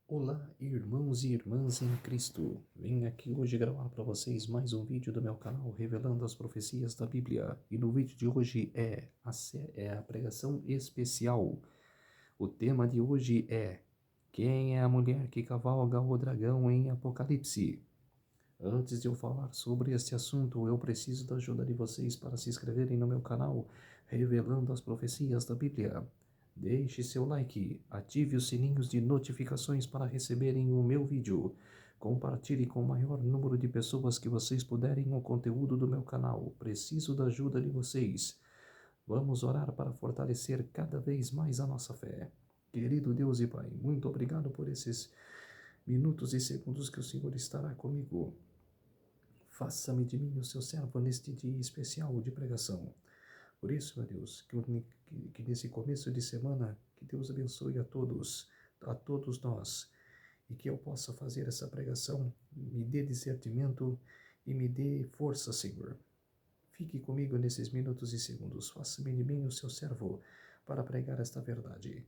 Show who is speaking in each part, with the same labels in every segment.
Speaker 1: Olá, irmãos e irmãs em Cristo. Venho aqui hoje gravar para vocês mais um vídeo do meu canal revelando as profecias da Bíblia. E no vídeo de hoje é a pregação especial. O tema de hoje é: quem é a mulher que cavalga o dragão em Apocalipse? Antes de eu falar sobre este assunto, eu preciso da ajuda de vocês para se inscreverem no meu canal revelando as profecias da Bíblia. Deixe seu like, ative os sininhos de notificações para receberem o meu vídeo. Compartilhe com o maior número de pessoas que vocês puderem o conteúdo do meu canal. Preciso da ajuda de vocês. Vamos orar para fortalecer cada vez mais a nossa fé. Querido Deus e Pai, muito obrigado por esses minutos e segundos que o Senhor estará comigo. Faça-me de mim o seu servo neste dia especial de pregação. Por isso, meu Deus, que nesse começo de semana, que Deus abençoe a todos nós, e que eu possa fazer essa pregação, me dê discernimento e me dê força, Senhor. Fique comigo nesses minutos e segundos, faça-me de mim o seu servo para pregar esta verdade.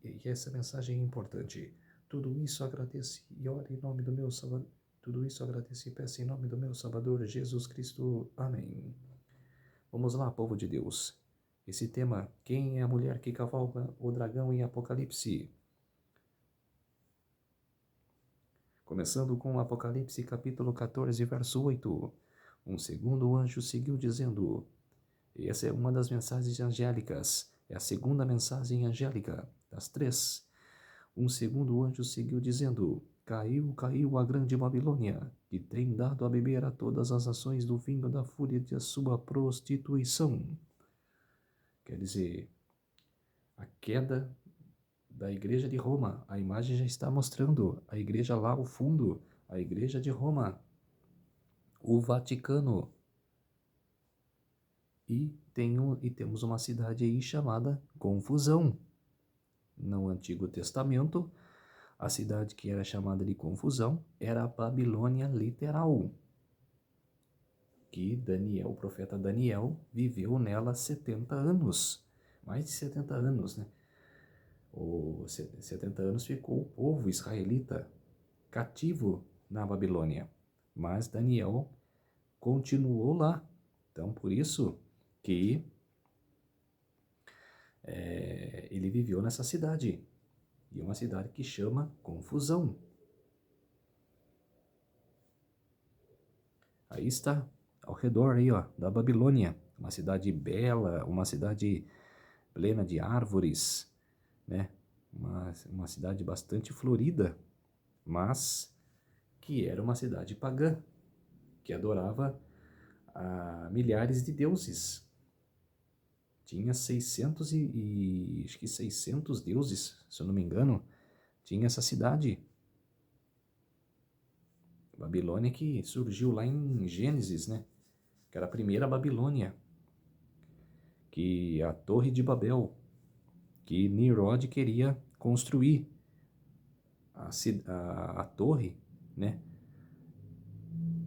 Speaker 1: E essa mensagem é importante. Tudo isso agradeço e oro em nome do meu Salvador. Tudo isso agradeço e peço em nome do meu Salvador Jesus Cristo. Amém. Vamos lá, povo de Deus. Esse tema, quem é a mulher que cavalga o dragão em Apocalipse? Começando com Apocalipse capítulo 14, verso 8. Um segundo anjo seguiu dizendo, essa é uma das mensagens angélicas, é a segunda mensagem angélica das três. Um segundo anjo seguiu dizendo, caiu, caiu a grande Babilônia, que tem dado a beber a todas as nações do vinho da fúria de sua prostituição. Quer dizer, a queda da igreja de Roma. A imagem já está mostrando a igreja lá ao fundo, a igreja de Roma, o Vaticano. E temos uma cidade aí chamada Confusão. No Antigo Testamento, a cidade que era chamada de Confusão era a Babilônia literal, que Daniel, o profeta Daniel, viveu nela 70 anos, mais de 70 anos, né? 70 anos ficou o povo israelita cativo na Babilônia, mas Daniel continuou lá. Então, por isso que ele viveu nessa cidade, e uma cidade que chama Confusão. Aí está, ao redor aí, ó, da Babilônia, uma cidade bela, uma cidade plena de árvores, né? Uma cidade bastante florida, mas que era uma cidade pagã, que adorava a milhares de deuses. Tinha 600 acho que 600 deuses, se eu não me engano, tinha essa cidade. Babilônia que surgiu lá em Gênesis, né? Que era a primeira Babilônia, que a Torre de Babel, que Nimrod queria construir a torre, né?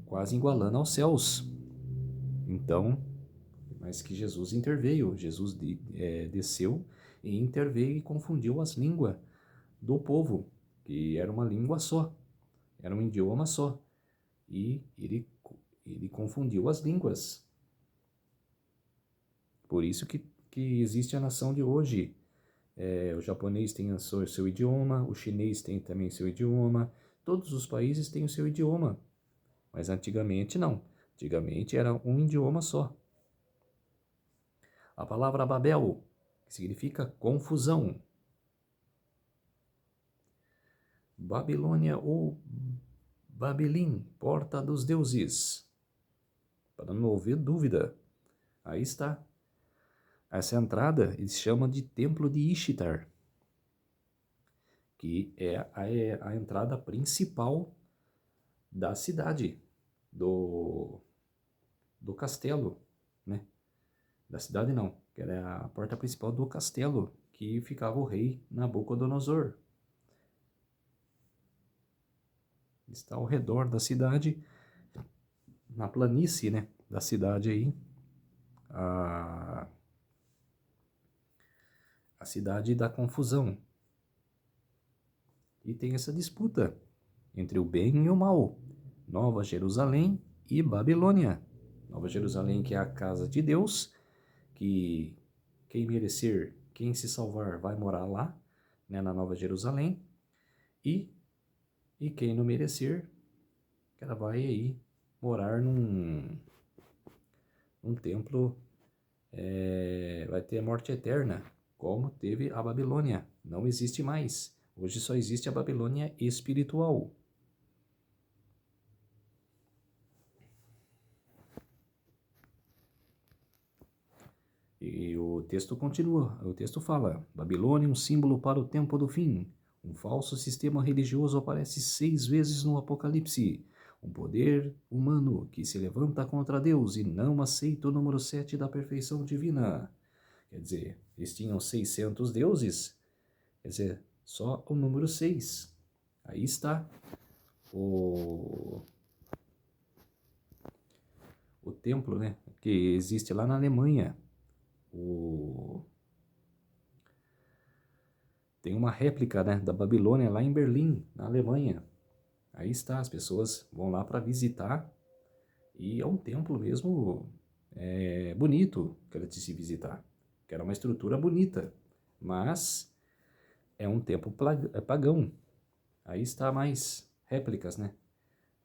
Speaker 1: Quase igualando aos céus. Então, mas que Jesus interveio, Jesus desceu e interveio e confundiu as línguas do povo, que era uma língua só, era um idioma só, e ele confundiu as línguas. Por isso que existe a nação de hoje. O japonês tem o seu idioma, o chinês tem também seu idioma, todos os países têm o seu idioma, mas antigamente não, antigamente era um idioma só. A palavra Babel, que significa confusão. Babilônia ou Babilim, porta dos deuses. Para não haver dúvida, aí está. Essa entrada eles chamam de Templo de Ishtar, que é a entrada principal da cidade, do castelo, né? Da cidade não, que era a porta principal do castelo, que ficava o rei Nabucodonosor. Está ao redor da cidade, na planície, né, da cidade aí, a cidade da confusão. e tem essa disputa entre o bem e o mal. Nova Jerusalém e Babilônia. Nova Jerusalém, que é a casa de Deus, que quem merecer, quem se salvar, vai morar lá, né, na Nova Jerusalém. E quem não merecer, ela vai aí morar num templo, vai ter a morte eterna, como teve a Babilônia. Não existe mais. Hoje só existe a Babilônia espiritual. E o texto continua, o texto fala: Babilônia, um símbolo para o tempo do fim. Um falso sistema religioso aparece 6 vezes no Apocalipse. Um poder humano que se levanta contra Deus e não aceita o número 7 da perfeição divina. Quer dizer, eles tinham 600 deuses, quer dizer, só o número 6. Aí está o templo, né, que existe lá na Alemanha. Tem uma réplica, né, da Babilônia lá em Berlim, na Alemanha. Aí está, as pessoas vão lá para visitar e é um templo mesmo bonito que era de se visitar, que era uma estrutura bonita, mas é um templo pagão. Aí está mais réplicas, né,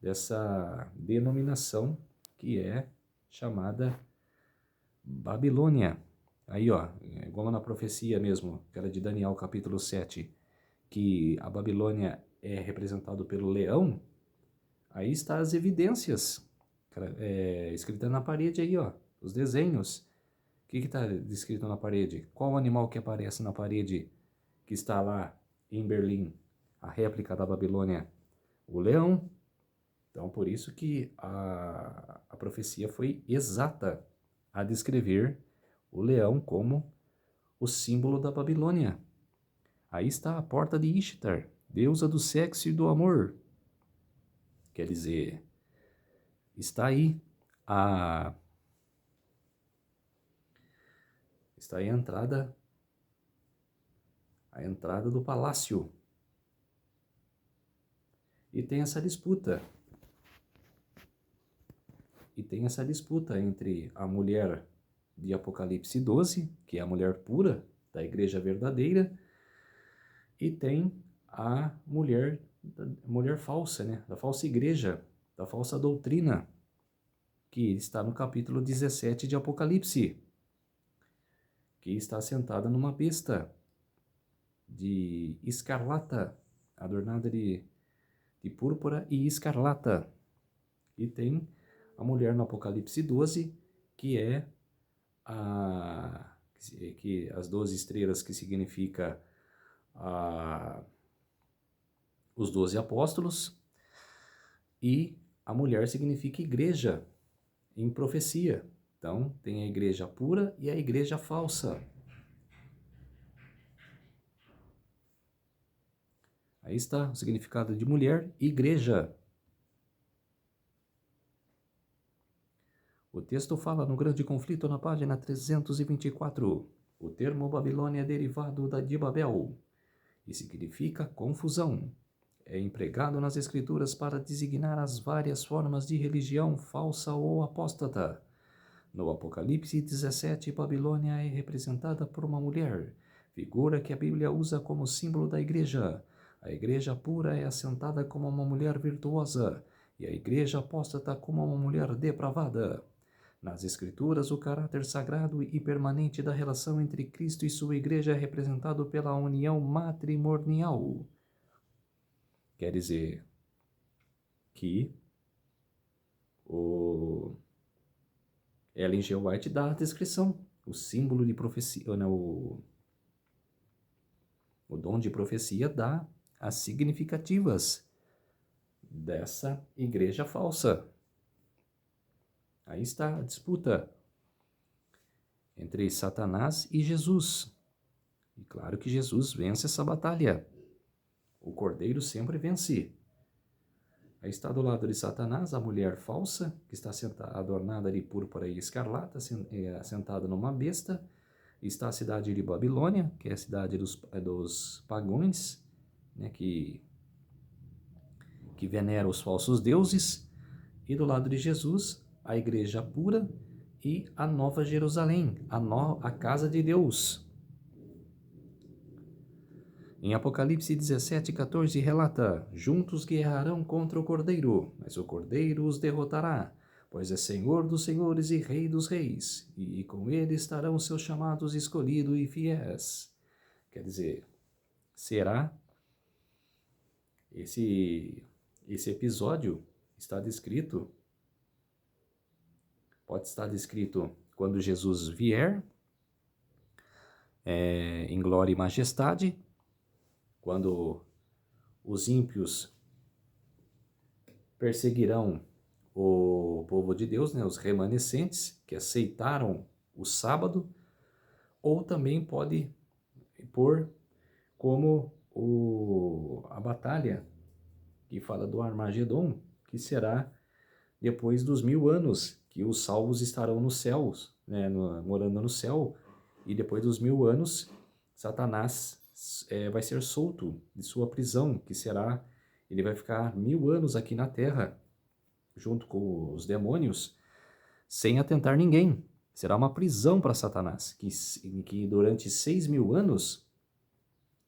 Speaker 1: dessa denominação que é chamada Babilônia. Aí, ó, igual na profecia mesmo, que era de Daniel, capítulo 7, que a Babilônia é representado pelo leão, aí está as evidências, escritas na parede aí, ó, os desenhos. O que está escrito na parede? Qual o animal que aparece na parede que está lá em Berlim, a réplica da Babilônia? O leão. Então, por isso que a profecia foi exata a descrever o leão como o símbolo da Babilônia. Aí está a porta de Ishtar, deusa do sexo e do amor. Quer dizer, está aí a entrada do palácio. E tem essa disputa. Entre a mulher de Apocalipse 12, que é a mulher pura da igreja verdadeira, e tem a mulher falsa, né, da falsa igreja, da falsa doutrina, que está no capítulo 17 de Apocalipse, que está sentada numa besta de escarlata, adornada de púrpura e escarlata. E tem a mulher no Apocalipse 12, que é as 12 estrelas, que significa os 12 apóstolos, e a mulher significa igreja, em profecia. Então, tem a igreja pura e a igreja falsa. Aí está o significado de mulher, igreja. O texto fala no Grande Conflito, na página 324. O termo Babilônia é derivado de Babel e significa confusão. É empregado nas Escrituras para designar as várias formas de religião falsa ou apóstata. No Apocalipse 17, Babilônia é representada por uma mulher, figura que a Bíblia usa como símbolo da igreja. A igreja pura é assentada como uma mulher virtuosa, e a igreja apóstata como uma mulher depravada. Nas Escrituras, o caráter sagrado e permanente da relação entre Cristo e sua igreja é representado pela união matrimonial. Quer dizer que Ellen G. White dá a descrição, o símbolo de profecia, né, o dom de profecia dá as significativas dessa igreja falsa. Aí está a disputa entre Satanás e Jesus. E claro que Jesus vence essa batalha. O Cordeiro sempre vence. Aí está do lado de Satanás a mulher falsa, que está adornada de púrpura e escarlata, sentada numa besta. Está a cidade de Babilônia, que é a cidade dos pagões, né, que que venera os falsos deuses, e do lado de Jesus, a igreja pura e a Nova Jerusalém, a casa de Deus. Em Apocalipse 17:14 relata: juntos guerrearão contra o Cordeiro, mas o Cordeiro os derrotará, pois é Senhor dos senhores e Rei dos reis, e com ele estarão seus chamados escolhidos e fiéis. Quer dizer, será esse episódio está descrito, pode estar descrito quando Jesus vier em glória e majestade, quando os ímpios perseguirão o povo de Deus, né, os remanescentes que aceitaram o sábado, ou também pode pôr como a batalha que fala do Armagedon, que será depois dos 1000 anos, que os salvos estarão nos céus, né, morando no céu, e depois dos 1000 anos, Satanás vai ser solto de sua prisão, que será, ele vai ficar 1000 anos aqui na terra, junto com os demônios, sem atentar ninguém. Será uma prisão para Satanás, que durante 6000 anos,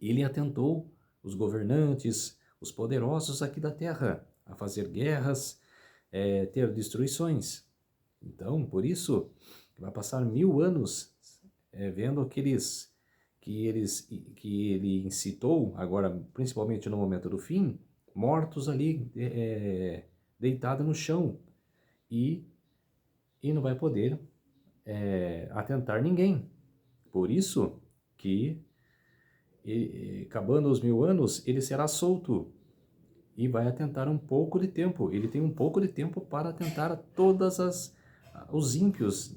Speaker 1: ele atentou os governantes, os poderosos aqui da terra, a fazer guerras, ter destruições. Então, por isso, vai passar 1000 anos vendo aqueles que ele incitou, agora principalmente no momento do fim, mortos ali, deitados no chão, e não vai poder atentar ninguém. Por isso que, acabando os 1000 anos, ele será solto e vai atentar um pouco de tempo. Ele tem um pouco de tempo para atentar os ímpios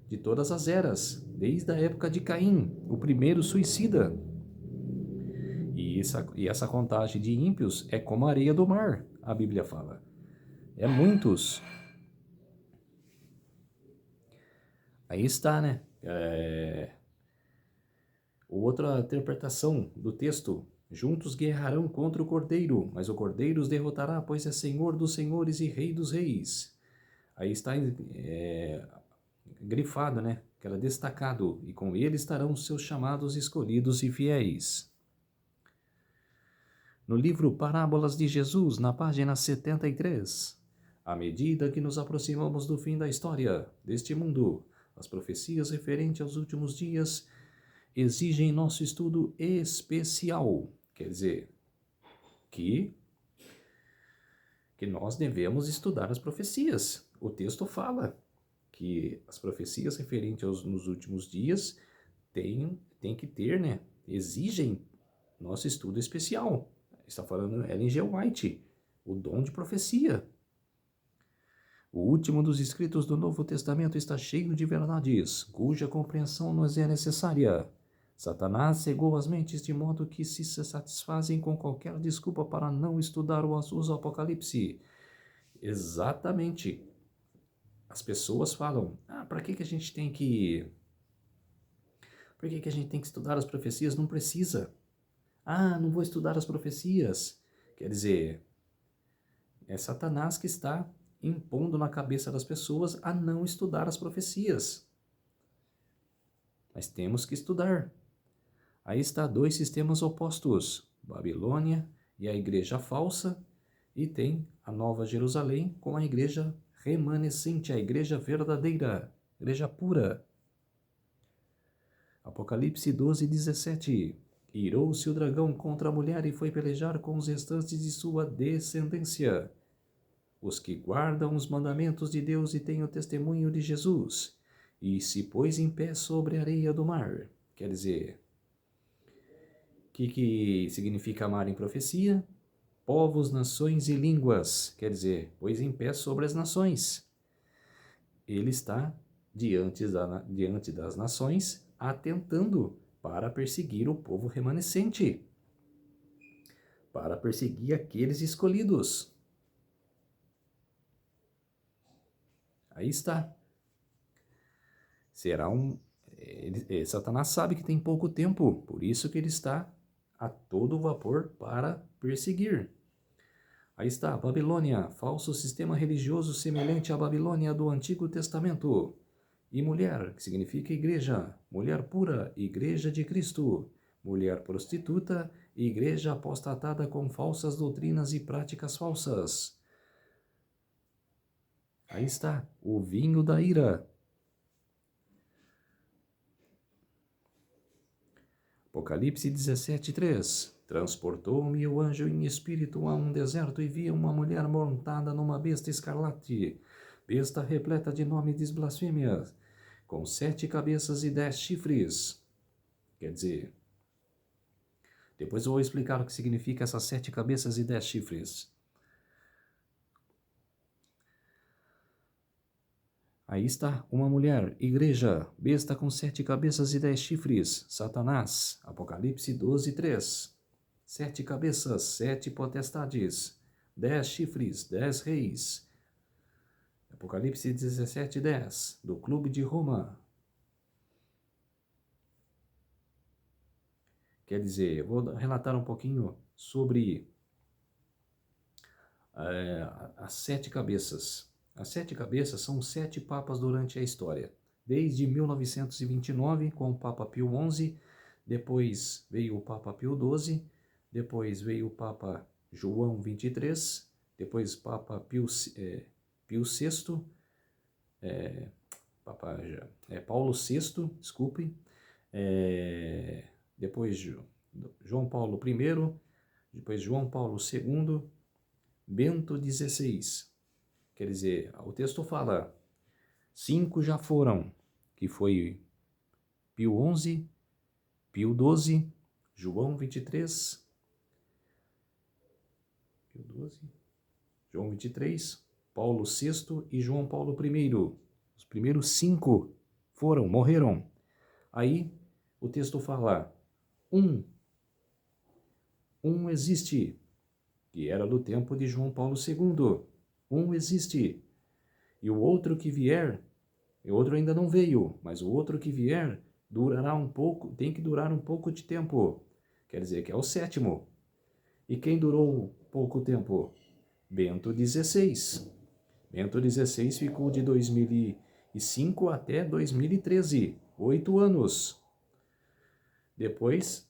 Speaker 1: de todas as eras, desde a época de Caim, o primeiro suicida. E essa contagem de ímpios é como a areia do mar, a Bíblia fala. É muitos. Aí está, né? Outra interpretação do texto: juntos guerrearão contra o Cordeiro, mas o Cordeiro os derrotará, pois é Senhor dos senhores e Rei dos reis. Aí está grifado, né? Que era destacado, e com ele estarão os seus chamados escolhidos e fiéis. No livro Parábolas de Jesus, na página 73, à medida que nos aproximamos do fim da história deste mundo, as profecias referentes aos últimos dias exigem nosso estudo especial. Quer dizer, que nós devemos estudar as profecias. O texto fala que as profecias referentes nos últimos dias tem que ter, né? Exigem nosso estudo especial. Está falando Ellen G. White, o dom de profecia. O último dos escritos do Novo Testamento está cheio de verdades, cuja compreensão nos é necessária. Satanás cegou as mentes de modo que se satisfazem com qualquer desculpa para não estudar o Apocalipse. Exatamente. As pessoas falam: para que a gente tem que... Por que a gente tem que estudar as profecias? Não precisa. Não vou estudar as profecias. Quer dizer, é Satanás que está impondo na cabeça das pessoas a não estudar as profecias. Mas temos que estudar. Aí está 2 sistemas opostos: Babilônia e a igreja falsa, e tem a Nova Jerusalém com a igreja remanescente, a igreja verdadeira, igreja pura. Apocalipse 12:17. Irou-se o dragão contra a mulher e foi pelejar com os restantes de sua descendência, os que guardam os mandamentos de Deus e têm o testemunho de Jesus, e se pôs em pé sobre a areia do mar. Quer dizer, o que significa amar em profecia? Povos, nações e línguas. Quer dizer, pôs em pé sobre as nações. Ele está diante das nações, atentando para perseguir o povo remanescente, para perseguir aqueles escolhidos. Aí está. Satanás sabe que tem pouco tempo, por isso que ele está a todo vapor para perseguir. Aí está, Babilônia, falso sistema religioso semelhante à Babilônia do Antigo Testamento. E mulher, que significa igreja, mulher pura, igreja de Cristo. Mulher prostituta, igreja apostatada com falsas doutrinas e práticas falsas. Aí está, o vinho da ira. Apocalipse 17:3. Transportou-me o anjo em espírito a um deserto e vi uma mulher montada numa besta escarlate, besta repleta de nomes de blasfêmias, com 7 cabeças e 10 chifres. Quer dizer, depois eu vou explicar o que significa essas 7 cabeças e 10 chifres. Aí está, uma mulher, igreja, besta com 7 cabeças e 10 chifres, Satanás, Apocalipse 12:3. 7 cabeças, 7 potestades, 10 chifres, 10 reis. Apocalipse 17:10, do Clube de Roma. Quer dizer, eu vou relatar um pouquinho sobre as 7 cabeças. As 7 cabeças são 7 papas durante a história. Desde 1929, com o Papa Pio XI, depois veio o Papa Pio XII, depois veio o Papa João XXIII, depois Papa Pio VI, Papa Paulo VI, desculpe, depois João Paulo I, depois João Paulo II, Bento XVI. Quer dizer, o texto fala, 5 já foram, que foi Pio XI, Pio XII, João XXIII, João XXIII, Paulo VI e João Paulo I. Os primeiros 5 morreram. Aí o texto fala, um existe, que era do tempo de João Paulo II. Um existe. E o outro que vier, o outro ainda não veio, mas o outro que vier durará um pouco, tem que durar um pouco de tempo. Quer dizer que é o 7º. E quem durou pouco tempo? Bento XVI. Bento XVI ficou de 2005 até 2013, 8 anos. Depois,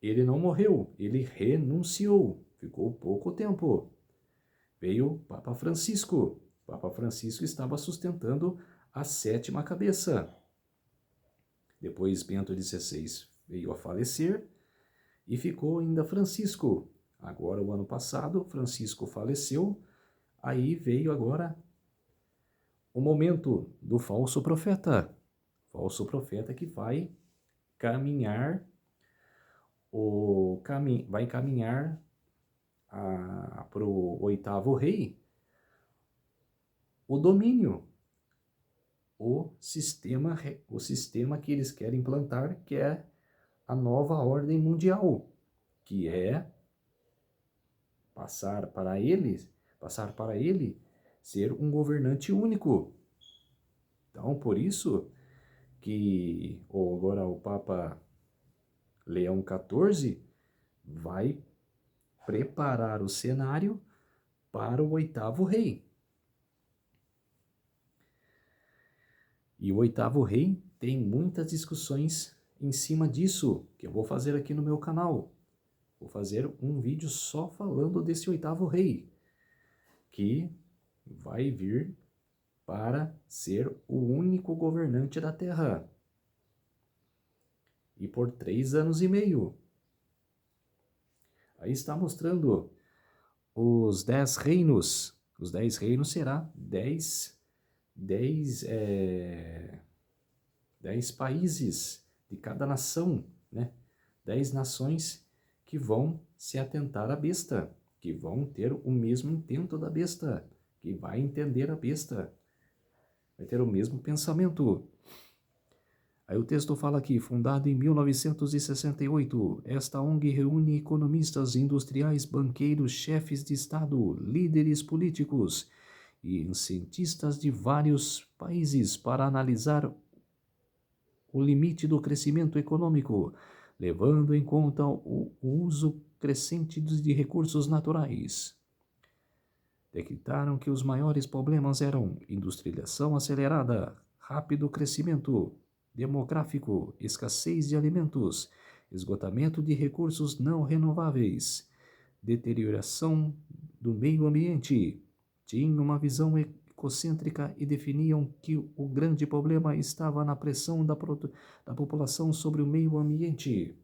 Speaker 1: ele não morreu, ele renunciou, ficou pouco tempo. Veio o Papa Francisco. O Papa Francisco estava sustentando a 7ª cabeça. Depois Bento XVI veio a falecer e ficou ainda Francisco. Agora, o ano passado, Francisco faleceu, aí veio agora o momento do falso profeta. Falso profeta que vai caminhar, vai caminhar para o 8º rei, o domínio, o sistema que eles querem implantar, que é a nova ordem mundial, que é passar para ele ser um governante único. Então, por isso que agora o Papa Leão XIV vai preparar o cenário para o 8º rei. E o 8º rei tem muitas discussões em cima disso, que eu vou fazer aqui no meu canal. Vou fazer um vídeo só falando desse 8º rei, que vai vir para ser o único governante da Terra. E por 3 anos e meio. Aí está mostrando os 10 reinos. Os 10 reinos será 10 países de cada nação, né? 10 nações que vão se atentar à besta, que vão ter o mesmo intento da besta, que vai entender a besta, vai ter o mesmo pensamento. Aí o texto fala aqui, fundado em 1968, esta ONG reúne economistas, industriais, banqueiros, chefes de Estado, líderes políticos e cientistas de vários países para analisar o limite do crescimento econômico, levando em conta o uso crescente de recursos naturais. Decretaram que os maiores problemas eram industrialização acelerada, rápido crescimento demográfico, escassez de alimentos, esgotamento de recursos não renováveis, deterioração do meio ambiente. Tinham uma visão egocêntrica e definiam que o grande problema estava na pressão da população sobre o meio ambiente.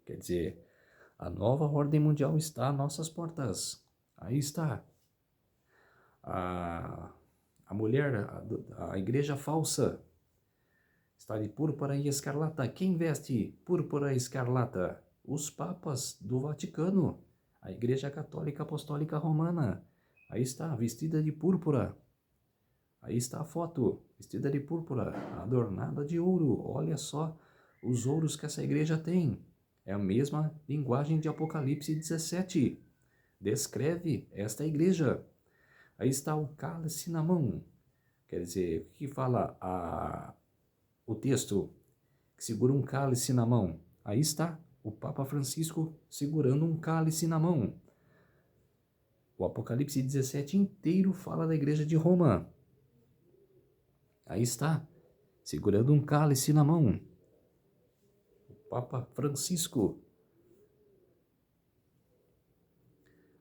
Speaker 1: Quer dizer, a nova ordem mundial está às nossas portas. Aí está. A mulher, a igreja falsa, está de púrpura e escarlata. Quem veste púrpura e escarlata? Os papas do Vaticano, a Igreja Católica Apostólica Romana. Aí está, vestida de púrpura. Aí está a foto, vestida de púrpura, adornada de ouro. Olha só os ouros que essa igreja tem. É a mesma linguagem de Apocalipse 17. Descreve esta igreja. Aí está o cálice na mão. Quer dizer, o que fala o texto? Que segura um cálice na mão. Aí está o Papa Francisco segurando um cálice na mão. O Apocalipse 17 inteiro fala da igreja de Roma. Aí está, segurando um cálice na mão. O Papa Francisco.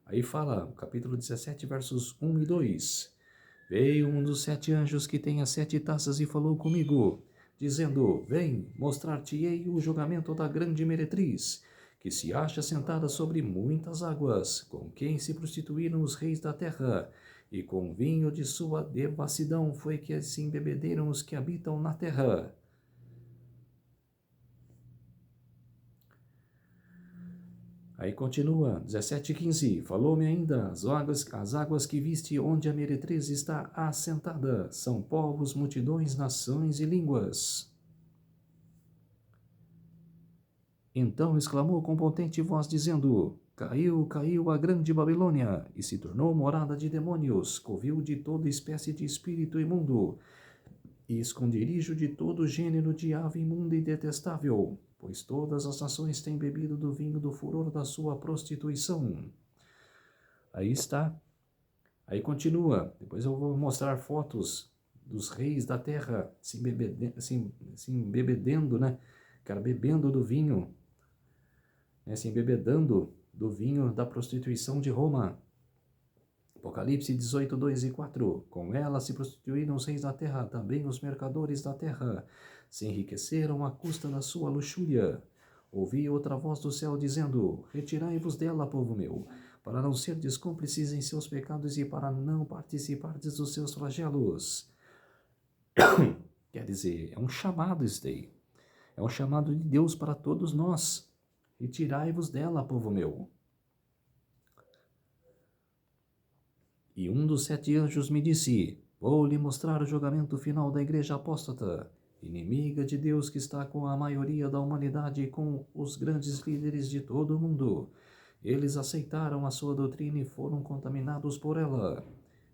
Speaker 1: Aí fala, capítulo 17, versos 1 e 2. Veio um dos 7 anjos que tem as 7 taças e falou comigo, dizendo, vem, mostrar-te-ei o julgamento da grande meretriz, que se acha sentada sobre muitas águas, com quem se prostituíram os reis da terra, e com vinho de sua devassidão foi que se embebederam os que habitam na terra. Aí continua, 17:15, falou-me ainda, as águas que viste onde a meretriz está assentada, são povos, multidões, nações e línguas. Então exclamou com potente voz, dizendo, caiu, caiu a grande Babilônia, e se tornou morada de demônios, covil de toda espécie de espírito imundo, e esconderijo de todo gênero de ave imunda e detestável, pois todas as nações têm bebido do vinho do furor da sua prostituição. Aí está. Aí continua. Depois eu vou mostrar fotos dos reis da terra se embebedendo, né? Cara, bebendo do vinho, né? Se embebedando do vinho da prostituição de Roma. Apocalipse 18, 2 e 4. Com ela se prostituíram os reis da terra, também os mercadores da terra. Se enriqueceram à custa da sua luxúria. Ouvi outra voz do céu dizendo, retirai-vos dela, povo meu, para não serdes cúmplices em seus pecados e para não participardes dos seus flagelos. Quer dizer, é um chamado isso daí. É um chamado de Deus para todos nós. Retirai-vos dela, povo meu. E um dos 7 anjos me disse, vou lhe mostrar o julgamento final da igreja apóstata, inimiga de Deus que está com a maioria da humanidade e com os grandes líderes de todo o mundo. Eles aceitaram a sua doutrina e foram contaminados por ela.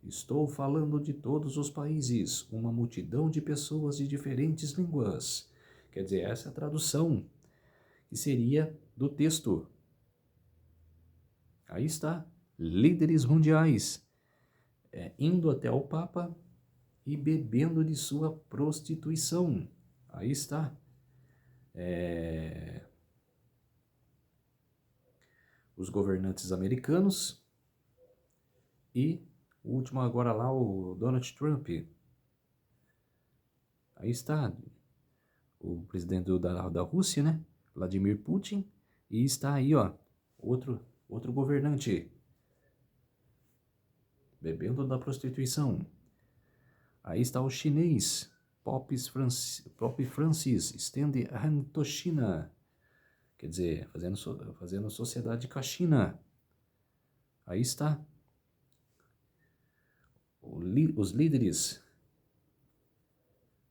Speaker 1: Estou falando de todos os países, uma multidão de pessoas de diferentes línguas. Quer dizer, essa é a tradução, que seria do texto. Aí está, líderes mundiais, indo até o Papa e bebendo de sua prostituição. Aí está. Os governantes americanos e o último agora lá, o Donald Trump. Aí está o presidente da Rússia, né? Vladimir Putin. E está aí, ó, outro governante bebendo da prostituição. Aí está o chinês, Pope Francis, estende a hand to China. Quer dizer, fazendo sociedade com a China. Aí está. Os líderes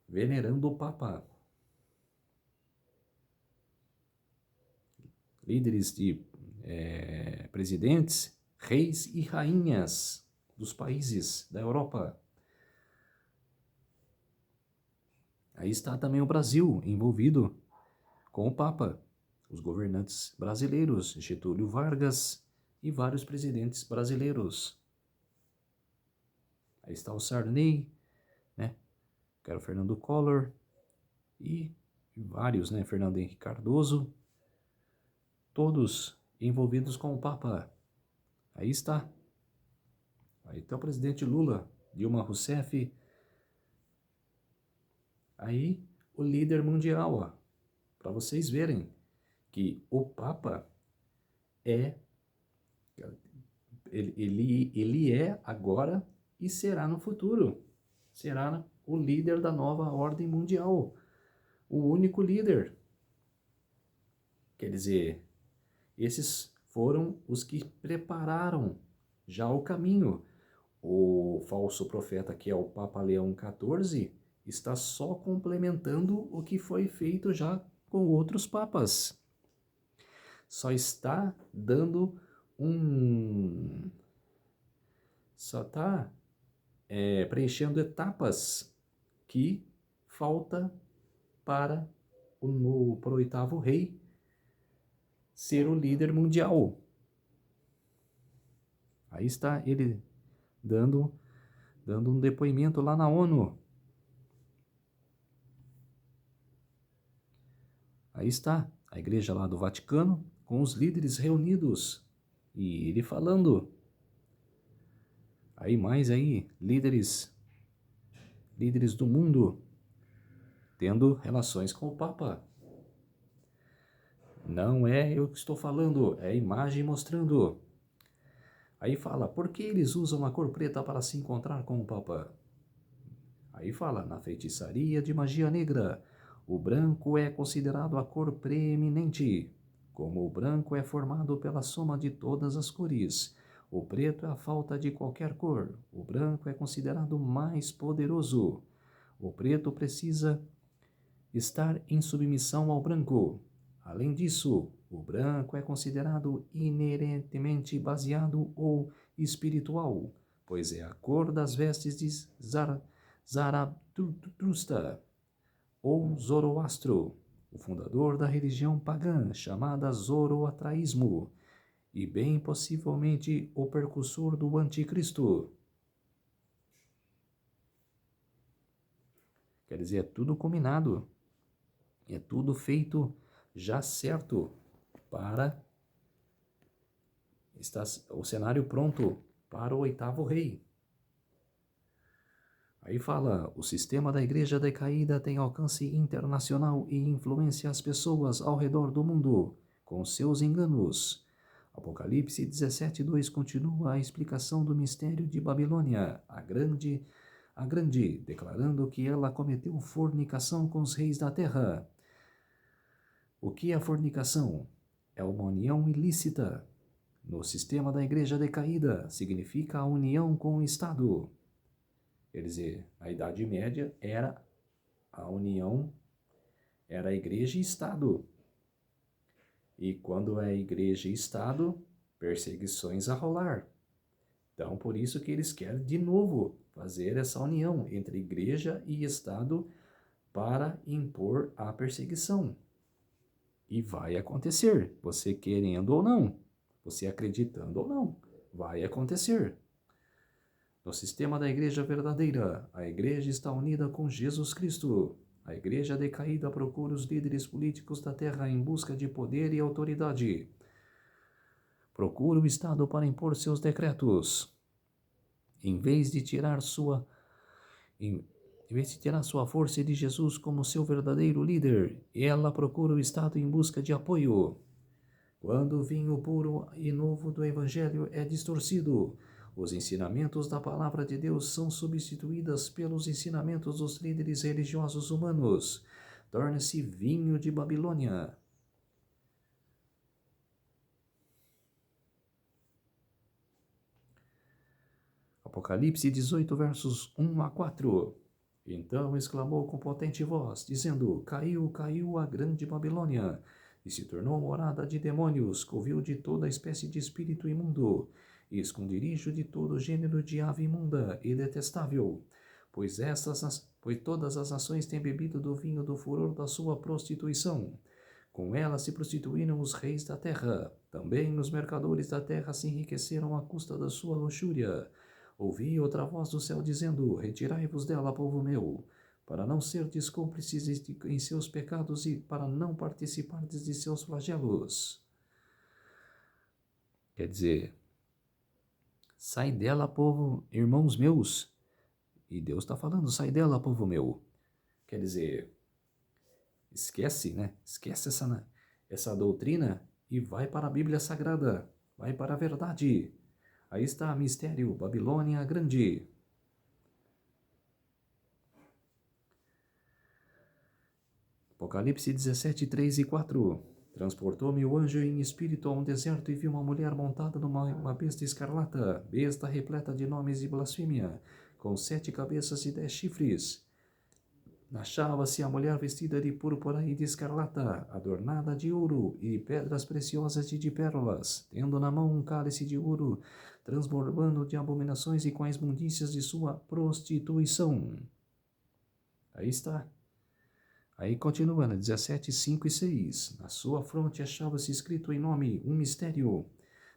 Speaker 1: venerando o Papa. Líderes de presidentes, reis e rainhas dos países da Europa. Aí está também o Brasil envolvido com o Papa. Os governantes brasileiros, Getúlio Vargas e vários presidentes brasileiros. Aí está o Sarney, né? Que era o Fernando Collor e vários, né? Fernando Henrique Cardoso, todos envolvidos com o Papa. Aí está. Aí está o presidente Lula, Dilma Rousseff. Aí o líder mundial, para vocês verem que o Papa é, ele é agora e será no futuro. Será o líder da nova ordem mundial, o único líder. Quer dizer, esses foram os que prepararam já o caminho. O falso profeta, que é o Papa Leão XIV, está só complementando o que foi feito já com outros papas. Só está dando só está preenchendo etapas que falta para o oitavo rei ser o líder mundial. Aí está ele dando um depoimento lá na ONU. Aí está a igreja lá do Vaticano com os líderes reunidos e ele falando. Aí mais aí, líderes do mundo tendo relações com o Papa. Não é eu que estou falando, é a imagem mostrando. Aí fala, por que eles usam a cor preta para se encontrar com o Papa? Aí fala, na feitiçaria de magia negra, o branco é considerado a cor preeminente. Como o branco é formado pela soma de todas as cores, o preto é a falta de qualquer cor. O branco é considerado mais poderoso. O preto precisa estar em submissão ao branco. Além disso, o branco é considerado inerentemente baseado ou espiritual, pois é a cor das vestes de Zaratustra, ou Zoroastro, o fundador da religião pagã chamada Zoroastraísmo, e bem possivelmente o precursor do Anticristo. Quer dizer, é tudo combinado, é tudo feito já certo para estar o cenário pronto para o oitavo rei. Aí fala, o sistema da igreja decaída tem alcance internacional e influencia as pessoas ao redor do mundo com seus enganos. Apocalipse 17:2 continua a explicação do mistério de Babilônia, a grande, declarando que ela cometeu fornicação com os reis da terra. O que é a fornicação? É uma união ilícita. No sistema da igreja decaída, significa a união com o Estado. Quer dizer, a Idade Média era a união, era a igreja e Estado. E quando é igreja e Estado, perseguições a rolar. Então, por isso que eles querem de novo fazer essa união entre igreja e Estado para impor a perseguição. E vai acontecer, você querendo ou não, você acreditando ou não, vai acontecer. No sistema da igreja verdadeira, a igreja está unida com Jesus Cristo. A igreja decaída procura os líderes políticos da terra em busca de poder e autoridade. Procura o Estado para impor seus decretos. Em vez de tirar sua força de Jesus como seu verdadeiro líder, ela procura o Estado em busca de apoio. Quando o vinho puro e novo do Evangelho é distorcido, os ensinamentos da palavra de Deus são substituídos pelos ensinamentos dos líderes religiosos humanos. Torna-se vinho de Babilônia. Apocalipse 18, versos 1 a 4. Então exclamou com potente voz, dizendo, caiu, caiu a grande Babilônia, e se tornou morada de demônios, covil de toda espécie de espírito imundo, e esconderijo de todo gênero de ave imunda e detestável, pois todas as nações têm bebido do vinho do furor da sua prostituição. Com ela se prostituíram os reis da terra, também os mercadores da terra se enriqueceram à custa da sua luxúria. Ouvi outra voz do céu dizendo: Retirai-vos dela, povo meu, para não serdes cúmplices em seus pecados e para não participardes de seus flagelos. Quer dizer, sai dela, povo, irmãos meus. E Deus está falando, sai dela, povo meu. Quer dizer, esquece, né? Esquece essa doutrina e vai para a Bíblia Sagrada. Vai para a verdade. Aí está, mistério, Babilônia Grande. Apocalipse 17, 3 e 4. Transportou-me o anjo em espírito a um deserto e vi uma mulher montada numa besta escarlata, besta repleta de nomes e blasfêmia, com 7 cabeças e 10 chifres. Achava-se a mulher vestida de púrpura e de escarlata, adornada de ouro e pedras preciosas e de pérolas, tendo na mão um cálice de ouro, transbordando de abominações e com as imundícias de sua prostituição. Aí está. Aí continua, 17, 5 e 6. Na sua fronte achava-se escrito em nome um mistério: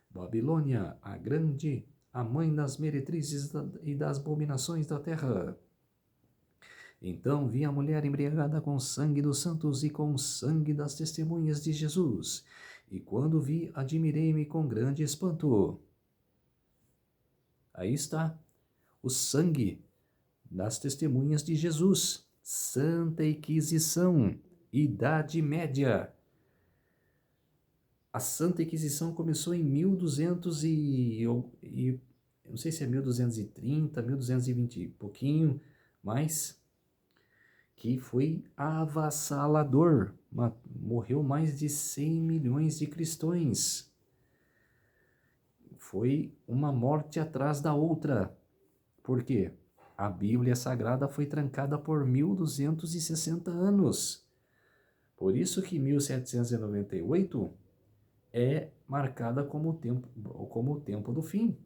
Speaker 1: Babilônia, a grande, a mãe das meretrizes e das abominações da terra. Então vi a mulher embriagada com o sangue dos santos e com o sangue das testemunhas de Jesus. E quando vi, admirei-me com grande espanto. Aí está, o sangue das testemunhas de Jesus. Santa Inquisição, Idade Média. A Santa Inquisição começou em 1200 e não sei se é 1230, 1220 e pouquinho, mas que foi avassalador. Morreu mais de 100 milhões de cristãos. Foi uma morte atrás da outra. Por quê? A Bíblia Sagrada foi trancada por 1260 anos. Por isso que 1798 é marcada como o tempo do fim.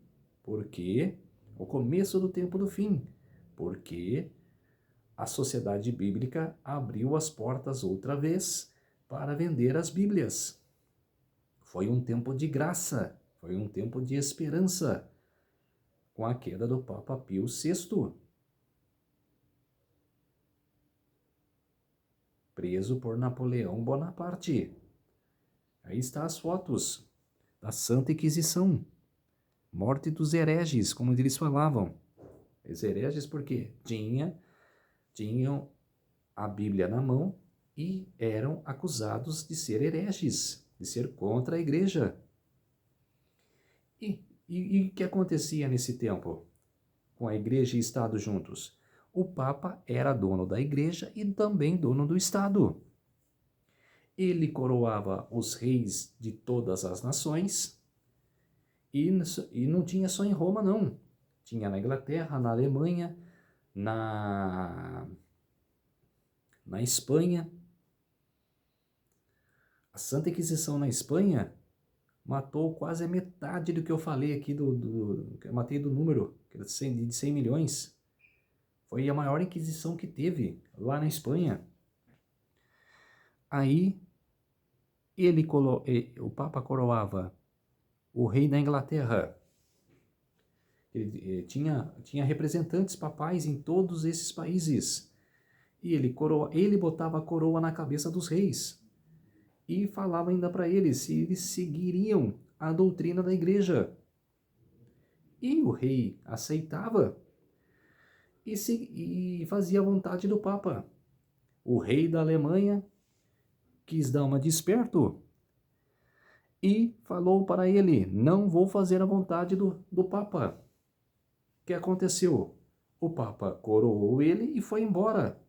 Speaker 1: Porque o começo do tempo do fim. Porque a sociedade bíblica abriu as portas outra vez para vender as Bíblias. Foi um tempo de graça, foi um tempo de esperança, com a queda do Papa Pio VI, preso por Napoleão Bonaparte. Aí estão as fotos da Santa Inquisição, morte dos hereges, como eles falavam. Os hereges porque tinham a Bíblia na mão e eram acusados de ser hereges, de ser contra a igreja. E o que acontecia nesse tempo com a igreja e o Estado juntos? O Papa era dono da igreja e também dono do Estado. Ele coroava os reis de todas as nações e não tinha só em Roma, não. Tinha na Inglaterra, na Alemanha, na Espanha. A Santa Inquisição na Espanha matou quase a metade do que eu falei aqui, eu matei do número de 100 milhões. Foi a maior Inquisição que teve lá na Espanha. Aí, o Papa coroava o rei da Inglaterra. Ele tinha representantes papais em todos esses países. E ele botava a coroa na cabeça dos reis. E falava ainda para eles se eles seguiriam a doutrina da igreja. E o rei aceitava e fazia a vontade do Papa. O rei da Alemanha quis dar uma de esperto e falou para ele: não vou fazer a vontade do Papa. O que aconteceu? O Papa coroou ele e foi embora.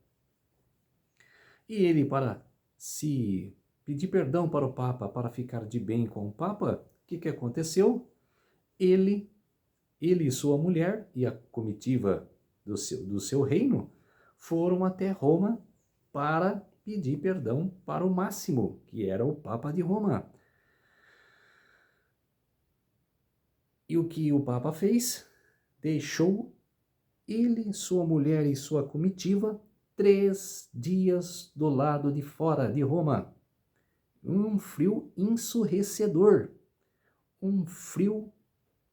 Speaker 1: E ele, para se pedir perdão para o Papa, para ficar de bem com o Papa, o que aconteceu? Ele e sua mulher e a comitiva do seu reino foram até Roma para pedir perdão para o Máximo, que era o Papa de Roma. E o que o Papa fez? Deixou ele, sua mulher e sua comitiva 3 dias do lado de fora de Roma. Um frio ensurdecedor. Um frio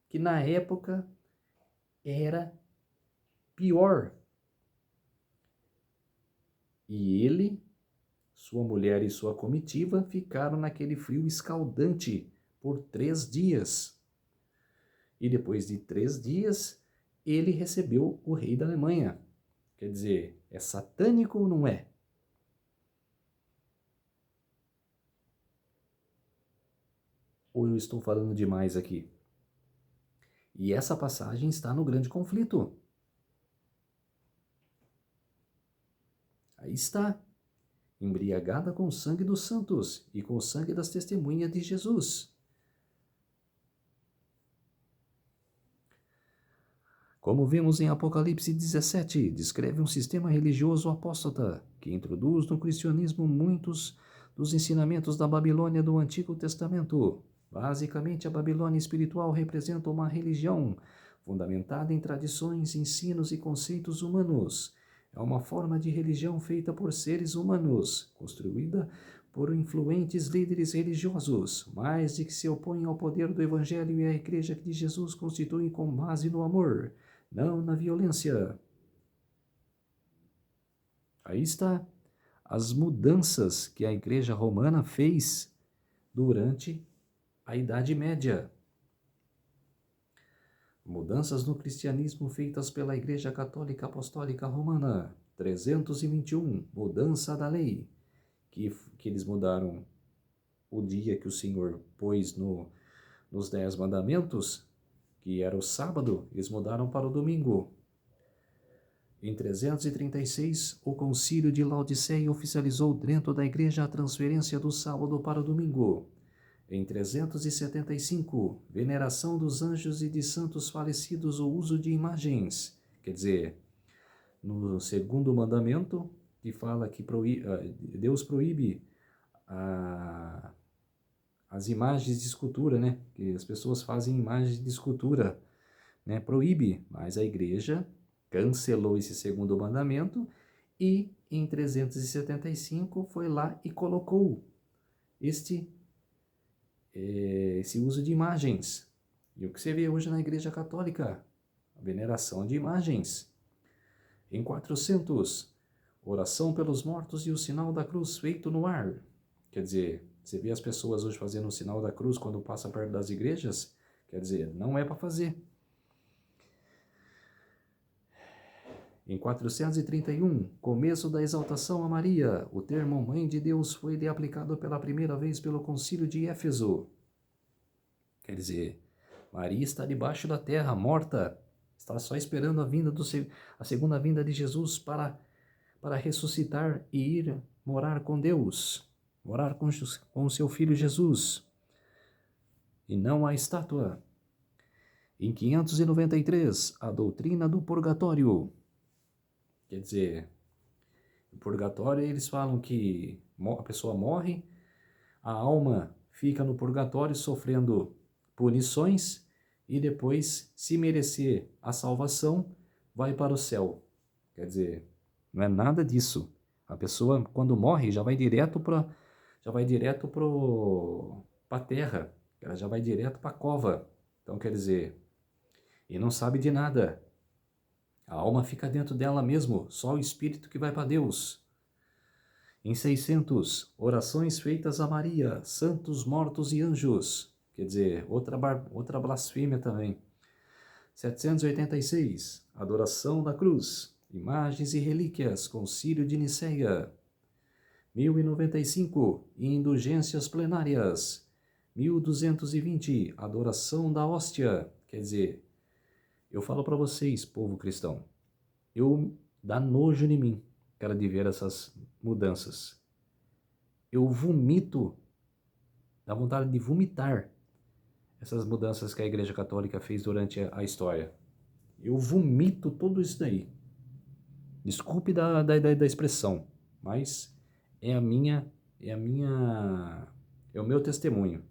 Speaker 1: que na época era pior. E ele, sua mulher e sua comitiva ficaram naquele frio escaldante por 3 dias. E depois de 3 dias, ele recebeu o rei da Alemanha. Quer dizer, é satânico ou não é? Ou eu estou falando demais aqui? E essa passagem está no grande conflito. Aí está, embriagada com o sangue dos santos e com o sangue das testemunhas de Jesus. Como vemos em Apocalipse 17, descreve um sistema religioso apóstata que introduz no cristianismo muitos dos ensinamentos da Babilônia do Antigo Testamento. Basicamente, a Babilônia espiritual representa uma religião fundamentada em tradições, ensinos e conceitos humanos. É uma forma de religião feita por seres humanos, construída por influentes líderes religiosos, mas de que se opõem ao poder do Evangelho e à Igreja de Jesus constituem com base no amor, não na violência. Aí está as mudanças que a Igreja Romana fez durante a Idade Média. Mudanças no cristianismo feitas pela Igreja Católica Apostólica Romana. 321, mudança da lei, que eles mudaram o dia que o Senhor pôs nos 10 mandamentos, que era o sábado, eles mudaram para o domingo. Em 336, o Concílio de Laodiceia oficializou dentro da igreja a transferência do sábado para o domingo. Em 375, veneração dos anjos e de santos falecidos, o uso de imagens. Quer dizer, no segundo mandamento, que fala que Deus proíbe as imagens de escultura, né? Que as pessoas fazem imagens de escultura, né? Proíbe, mas a igreja cancelou esse segundo mandamento e em 375 foi lá e colocou esse uso de imagens. E o que você vê hoje na Igreja Católica? A veneração de imagens. Em 400, oração pelos mortos e o sinal da cruz feito no ar. Quer dizer, você vê as pessoas hoje fazendo o sinal da cruz quando passa perto das igrejas? Quer dizer, não é para fazer. Em 431, começo da exaltação a Maria, o termo Mãe de Deus foi-lhe aplicado pela primeira vez pelo Concílio de Éfeso. Quer dizer, Maria está debaixo da terra, morta, está só esperando a segunda vinda de Jesus para ressuscitar e ir morar com Deus, morar com o seu filho Jesus, e não a estátua. Em 593, a doutrina do purgatório. Quer dizer, no purgatório eles falam que a pessoa morre, a alma fica no purgatório sofrendo punições e depois, se merecer a salvação, vai para o céu. Quer dizer, não é nada disso. A pessoa, quando morre, já vai direto para a terra, ela já vai direto para a cova. Então, quer dizer, e não sabe de nada. A alma fica dentro dela mesmo, só o espírito que vai para Deus. Em 600, orações feitas a Maria, santos, mortos e anjos. Quer dizer, outra blasfêmia também. 786, adoração da cruz, imagens e relíquias, concílio de Niceia. 1095, indulgências plenárias. 1220, adoração da hóstia. Quer dizer, eu falo para vocês, povo cristão, dá nojo em mim, cara, de ver essas mudanças. Eu vomito, dá vontade de vomitar essas mudanças que a Igreja Católica fez durante a história. Eu vomito tudo isso daí. Desculpe da expressão, mas é o meu testemunho.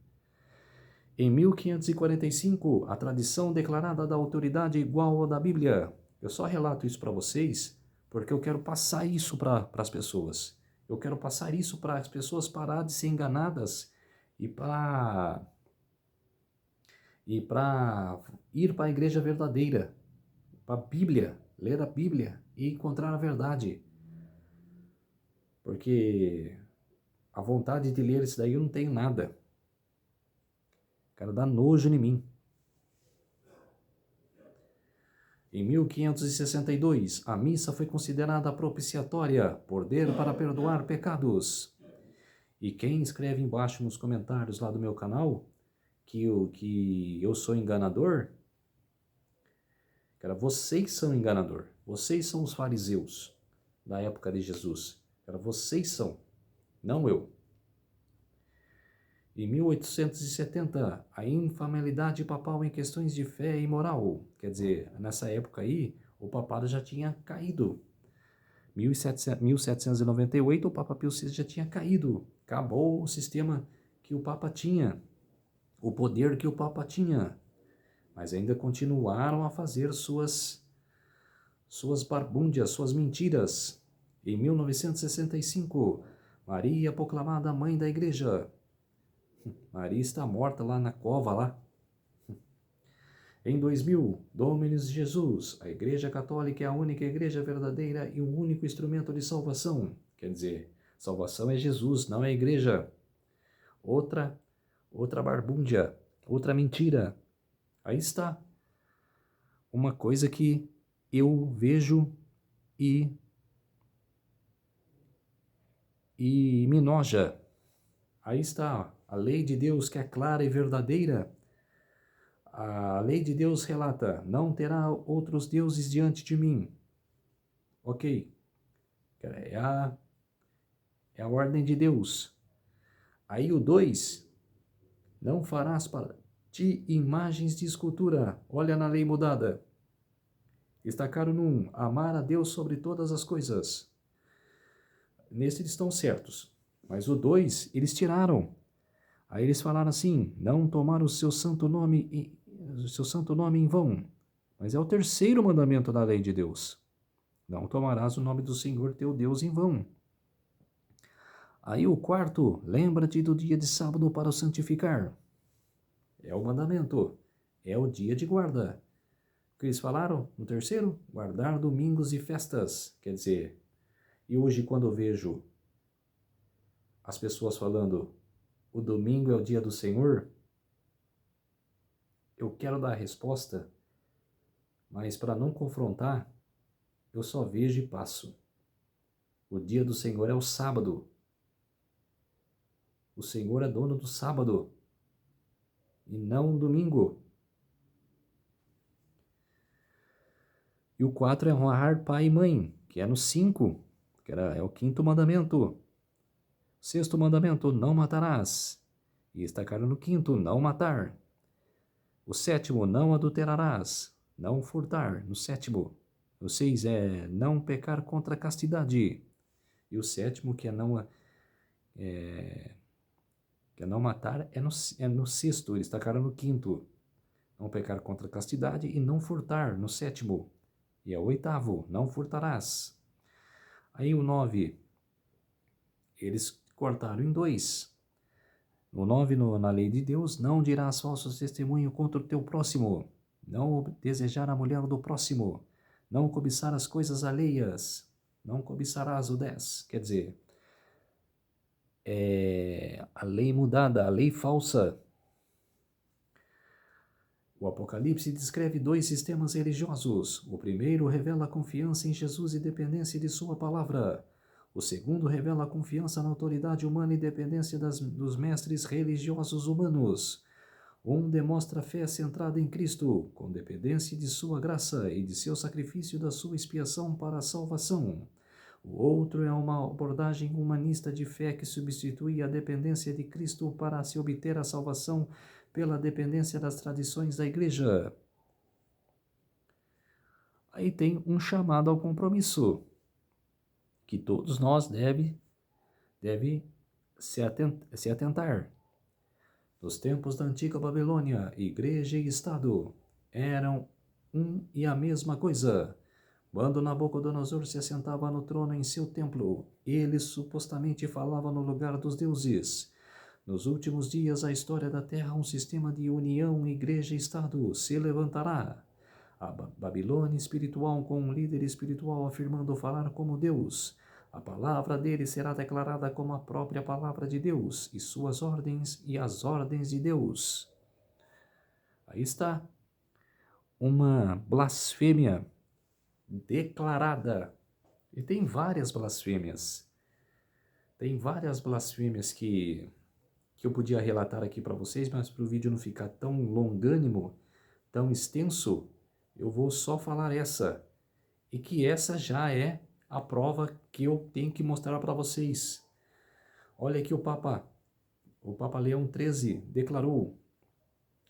Speaker 1: Em 1545, a tradição declarada da autoridade igual à da Bíblia. Eu só relato isso para vocês porque eu quero passar isso para as pessoas. Eu quero passar isso para as pessoas parar de ser enganadas e para ir para a igreja verdadeira. para a Bíblia, ler a Bíblia e encontrar a verdade. Porque a vontade de ler isso daí eu não tenho nada. Cara, dá nojo em mim. Em 1562, a missa foi considerada propiciatória, poder para perdoar pecados. E quem escreve embaixo nos comentários lá do meu canal que eu sou enganador, cara, vocês são enganador. Vocês são os fariseus da época de Jesus. Cara, vocês são, não eu. Em 1870, a infalibilidade papal em questões de fé e moral. Quer dizer, nessa época aí, o papado já tinha caído. 1798, o Papa Pio VI já tinha caído. Acabou o sistema que o Papa tinha, o poder que o Papa tinha. Mas ainda continuaram a fazer suas barbúndias, suas mentiras. Em 1965, Maria proclamada mãe da igreja. Maria está morta lá na cova lá. Em 2000, Dominus Jesus, a Igreja Católica é a única igreja verdadeira e o único instrumento de salvação. Quer dizer, salvação é Jesus, não é a igreja. Outra barbúndia, outra mentira. Aí está. Uma coisa que eu vejo e me noja. Aí está. A lei de Deus que é clara e verdadeira. A lei de Deus relata, não terá outros deuses diante de mim. Ok. É a ordem de Deus. Aí o 2, não farás para ti imagens de escultura. Olha na lei mudada. Destacaram no 1, amar a Deus sobre todas as coisas. Nesse eles estão certos. Mas o 2, eles tiraram. Aí eles falaram assim, não tomar o seu santo nome em vão. Mas é o terceiro mandamento da lei de Deus. Não tomarás o nome do Senhor teu Deus em vão. Aí o 4, lembra-te do dia de sábado para o santificar. É o mandamento. É o dia de guarda. O que eles falaram no terceiro? Guardar domingos e festas. Quer dizer, e hoje quando eu vejo as pessoas falando o domingo é o dia do Senhor, eu quero dar a resposta, mas para não confrontar, eu só vejo e passo. O dia do Senhor é o sábado. O Senhor é dono do sábado e não o domingo. E o 4 é honrar pai e mãe, que é no 5, que é o 5º mandamento. 6º mandamento, não matarás. E destacaram no 5º, não matar. O 7º, não adulterarás. Não furtar, no 7º. O 6 é não pecar contra a castidade. E o 7º, que é não matar, é no 6º. Eles destacaram no 5º. Não pecar contra a castidade e não furtar, no 7º. E é o 8º, não furtarás. Aí o 9, eles cortaram em 2. No 9, na lei de Deus, não dirás falsos testemunhos contra o teu próximo. Não desejar a mulher do próximo. Não cobiçar as coisas alheias. Não cobiçarás o 10. Quer dizer, a lei mudada, a lei falsa. O Apocalipse descreve 2 sistemas religiosos. O primeiro revela a confiança em Jesus e dependência de sua palavra. O segundo revela a confiança na autoridade humana e dependência dos mestres religiosos humanos. Um demonstra fé centrada em Cristo, com dependência de sua graça e de seu sacrifício da sua expiação para a salvação. O outro é uma abordagem humanista de fé que substitui a dependência de Cristo para se obter a salvação pela dependência das tradições da igreja. Aí tem um chamado ao compromisso, que todos nós deve se atentar. Nos tempos da antiga Babilônia, igreja e Estado eram um e a mesma coisa. Quando Nabucodonosor se assentava no trono em seu templo, ele supostamente falava no lugar dos deuses. Nos últimos dias, a história da Terra, um sistema de união igreja e Estado, se levantará. A Babilônia espiritual com um líder espiritual afirmando falar como Deus. A palavra dele será declarada como a própria palavra de Deus e suas ordens e as ordens de Deus. Aí está uma blasfêmia declarada. E tem várias blasfêmias. Tem várias blasfêmias que eu podia relatar aqui para vocês, mas para o vídeo não ficar tão longânimo, tão extenso, eu vou só falar essa. E que essa já é a prova que eu tenho que mostrar para vocês. Olha aqui o Papa Leão XIII declarou: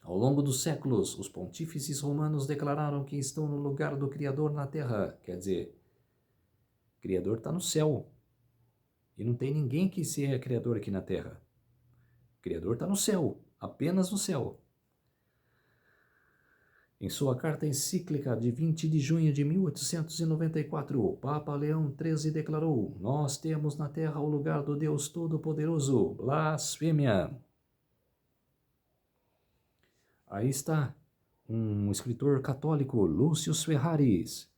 Speaker 1: ao longo dos séculos, os pontífices romanos declararam que estão no lugar do Criador na Terra. Quer dizer, o Criador está no céu. E não tem ninguém que seja Criador aqui na Terra. O Criador está no céu, apenas no céu. Em sua carta encíclica de 20 de junho de 1894, o Papa Leão XIII declarou: nós temos na Terra o lugar do Deus Todo-Poderoso. Blasfêmia. Aí está um escritor católico, Lúcio Ferraris,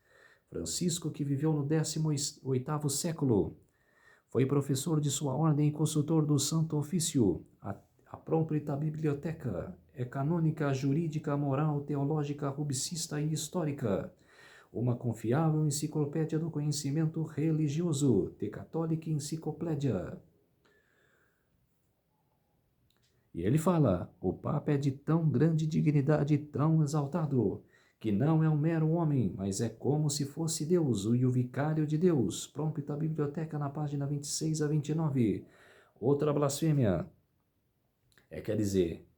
Speaker 1: Francisco, que viveu no 18º século. Foi professor de sua ordem e consultor do Santo Ofício. A própria biblioteca é canônica, jurídica, moral, teológica, rubicista e histórica. Uma confiável enciclopédia do conhecimento religioso, The Catholic Encyclopedia. E ele fala: o Papa é de tão grande dignidade, tão exaltado, que não é um mero homem, mas é como se fosse Deus, e o vicário de Deus. Prompta biblioteca na página 26 a 29. Outra blasfêmia. Quer dizer,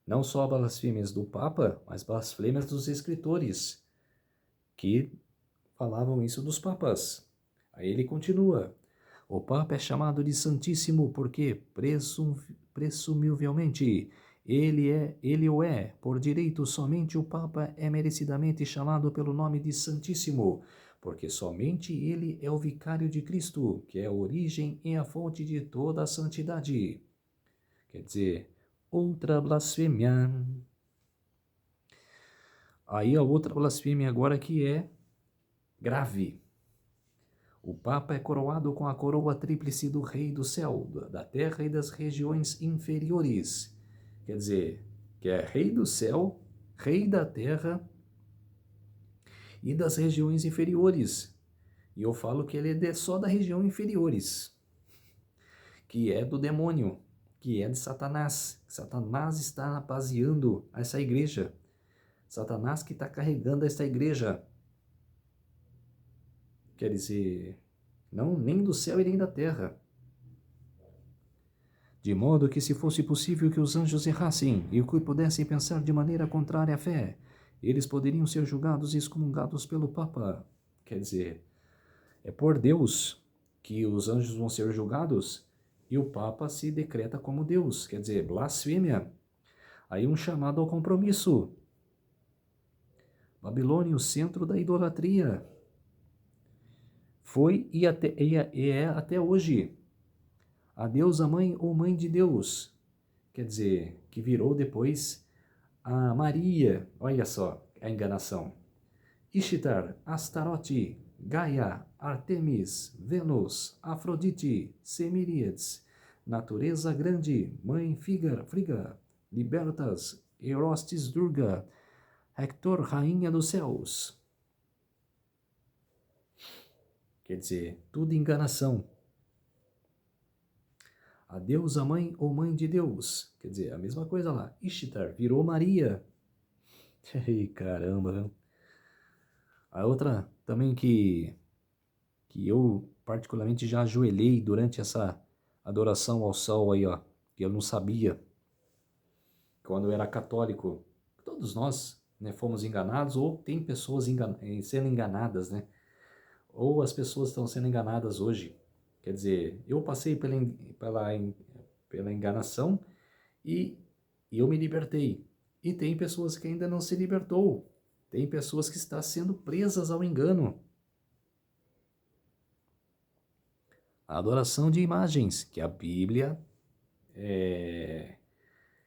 Speaker 1: não só blasfêmias do Papa, mas blasfêmias dos escritores, que falavam isso dos papas. Aí ele continua: o Papa é chamado de Santíssimo porque, presumivelmente, ele o é. Por direito, somente o Papa é merecidamente chamado pelo nome de Santíssimo, porque somente ele é o vicário de Cristo, que é a origem e a fonte de toda a santidade. Quer dizer, outra blasfêmia. Aí a outra blasfêmia agora que é grave. O Papa é coroado com a coroa tríplice do Rei do Céu, da Terra e das regiões inferiores. Quer dizer, que é Rei do Céu, Rei da Terra e das regiões inferiores. E eu falo que ele é só da região inferiores, que é do demônio, que é de Satanás. Satanás está apaziando essa igreja. Satanás que está carregando essa igreja. Quer dizer, não nem do céu e nem da terra. De modo que, se fosse possível que os anjos errassem e que pudessem pensar de maneira contrária à fé, eles poderiam ser julgados e excomungados pelo Papa. Quer dizer, é por Deus que os anjos vão ser julgados e o Papa se decreta como Deus. Quer dizer, blasfêmia. Aí um chamado ao compromisso. Babilônia, o centro da idolatria. Foi e é até hoje a deusa mãe ou mãe de Deus. Quer dizer, que virou depois a Maria. Olha só a enganação. Ishtar, Astarote, Gaia, Artemis, Vênus, Afrodite, Semíriades, Natureza Grande, Mãe Friga, Libertas, Eurostes Durga, Hector, Rainha dos Céus. Quer dizer, tudo enganação. A deusa mãe ou mãe de Deus. Quer dizer, a mesma coisa lá. Ishtar virou Maria. Ei, caramba, viu? A outra também que eu particularmente já ajoelhei durante essa adoração ao sol aí, ó. Que eu não sabia. Quando eu era católico. Todos nós, né, fomos enganados, ou tem pessoas sendo enganadas, né? Ou as pessoas estão sendo enganadas hoje. Quer dizer, eu passei pela enganação e eu me libertei. E tem pessoas que ainda não se libertou. Tem pessoas que estão sendo presas ao engano. A adoração de imagens, que a Bíblia,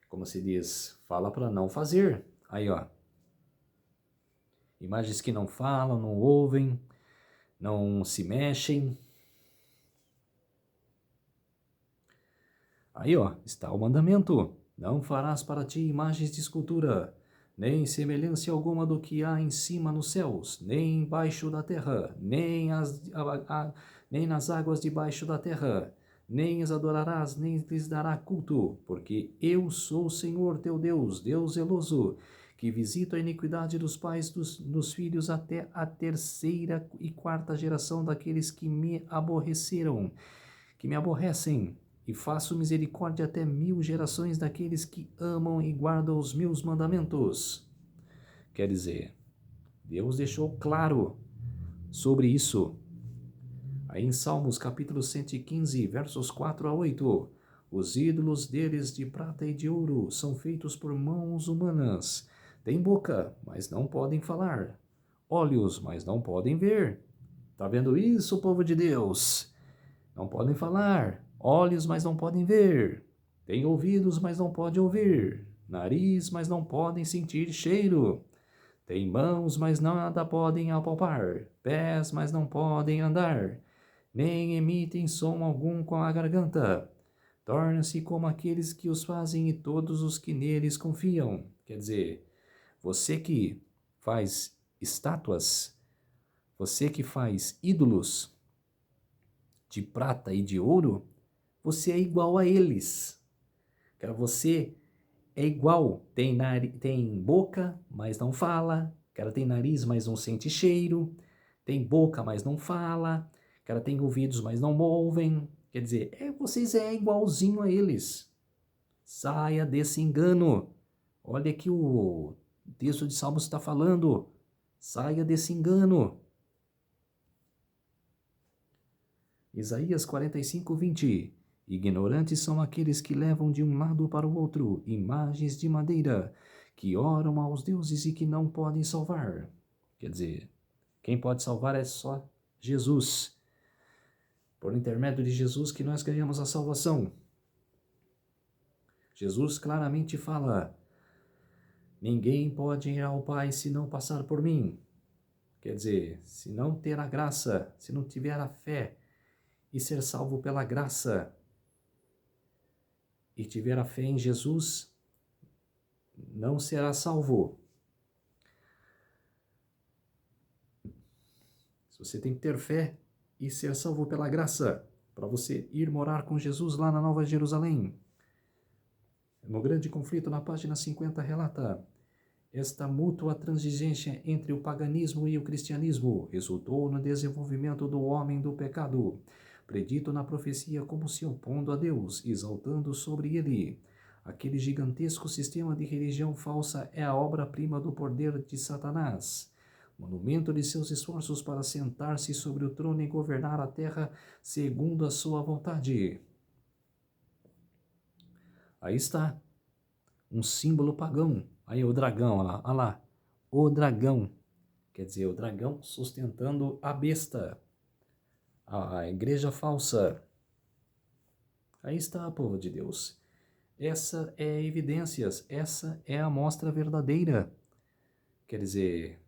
Speaker 1: como se diz, fala para não fazer. Aí, ó. Imagens que não falam, não ouvem, não se mexem. Aí, ó, está o mandamento. Não farás para ti imagens de escultura, nem semelhança alguma do que há em cima nos céus, nem embaixo da terra, nem nas águas debaixo da terra, nem as adorarás, nem lhes dará culto, porque eu sou o Senhor teu Deus, Deus zeloso, que visito a iniquidade dos pais dos filhos até a terceira e quarta geração daqueles que me aborreceram, que me aborrecem, e faço misericórdia até 1000 gerações daqueles que amam e guardam os meus mandamentos. Quer dizer, Deus deixou claro sobre isso. Aí em Salmos capítulo 115, versos 4 a 8, os ídolos deles de prata e de ouro são feitos por mãos humanas. Têm boca, mas não podem falar. Olhos, mas não podem ver. Tá vendo isso, povo de Deus? Não podem falar, olhos, mas não podem ver, têm ouvidos, mas não podem ouvir, nariz, mas não podem sentir cheiro, têm mãos, mas nada podem apalpar, pés, mas não podem andar, nem emitem som algum com a garganta. Tornam-se como aqueles que os fazem e todos os que neles confiam. Quer dizer, você que faz estátuas, você que faz ídolos de prata e de ouro, você é igual a eles. Cara, você é igual. Tem boca, mas não fala. Cara, tem nariz, mas não sente cheiro. Tem boca, mas não fala. Cara, tem ouvidos, mas não ouvem. Quer dizer, vocês é igualzinho a eles. Saia desse engano. Olha que o texto de Salmos está falando. Saia desse engano. Isaías 45, 20. Ignorantes são aqueles que levam de um lado para o outro imagens de madeira, que oram aos deuses e que não podem salvar. Quer dizer, quem pode salvar é só Jesus. Por intermédio de Jesus que nós ganhamos a salvação. Jesus claramente fala: ninguém pode ir ao Pai se não passar por mim. Quer dizer, se não ter a graça, se não tiver a fé e ser salvo pela graça, e tiver a fé em Jesus, não será salvo. Você tem que ter fé e ser salvo pela graça, para você ir morar com Jesus lá na Nova Jerusalém. No Grande Conflito, na página 50, relata: esta mútua transigência entre o paganismo e o cristianismo resultou no desenvolvimento do homem do pecado, predito na profecia como se opondo a Deus, exaltando sobre ele. Aquele gigantesco sistema de religião falsa é a obra-prima do poder de Satanás, monumento de seus esforços para sentar-se sobre o trono e governar a terra segundo a sua vontade. Aí está, um símbolo pagão. Aí o dragão, olha lá, o dragão. Quer dizer, o dragão sustentando a besta, a igreja falsa. Aí está, povo de Deus. Essa é a evidências, essa é a amostra verdadeira. Quer dizer,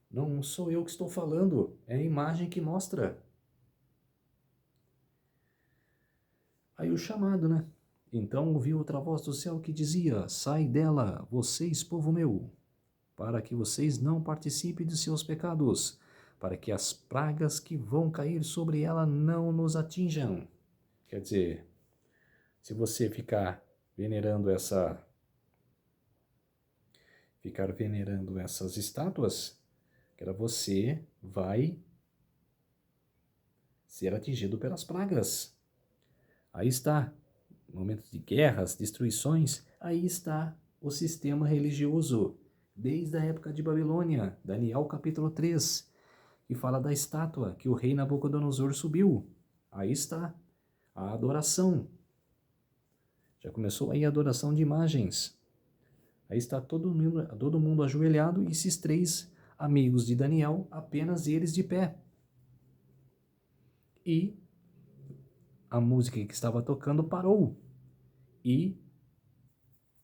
Speaker 1: não sou eu que estou falando, é a imagem que mostra. Aí o chamado, né? Então ouvi outra voz do céu que dizia: sai dela, vocês, povo meu, para que vocês não participem de seus pecados, para que as pragas que vão cair sobre ela não nos atinjam. Quer dizer, se você ficar venerando essas estátuas, você vai ser atingido pelas pragas. Aí está, momentos de guerras, destruições, aí está o sistema religioso, desde a época de Babilônia, Daniel capítulo 3, que fala da estátua que o rei Nabucodonosor subiu. Aí está a adoração. Já começou aí a adoração de imagens. Aí está todo mundo ajoelhado e esses 3 amigos de Daniel, apenas eles de pé. E a música que estava tocando parou. E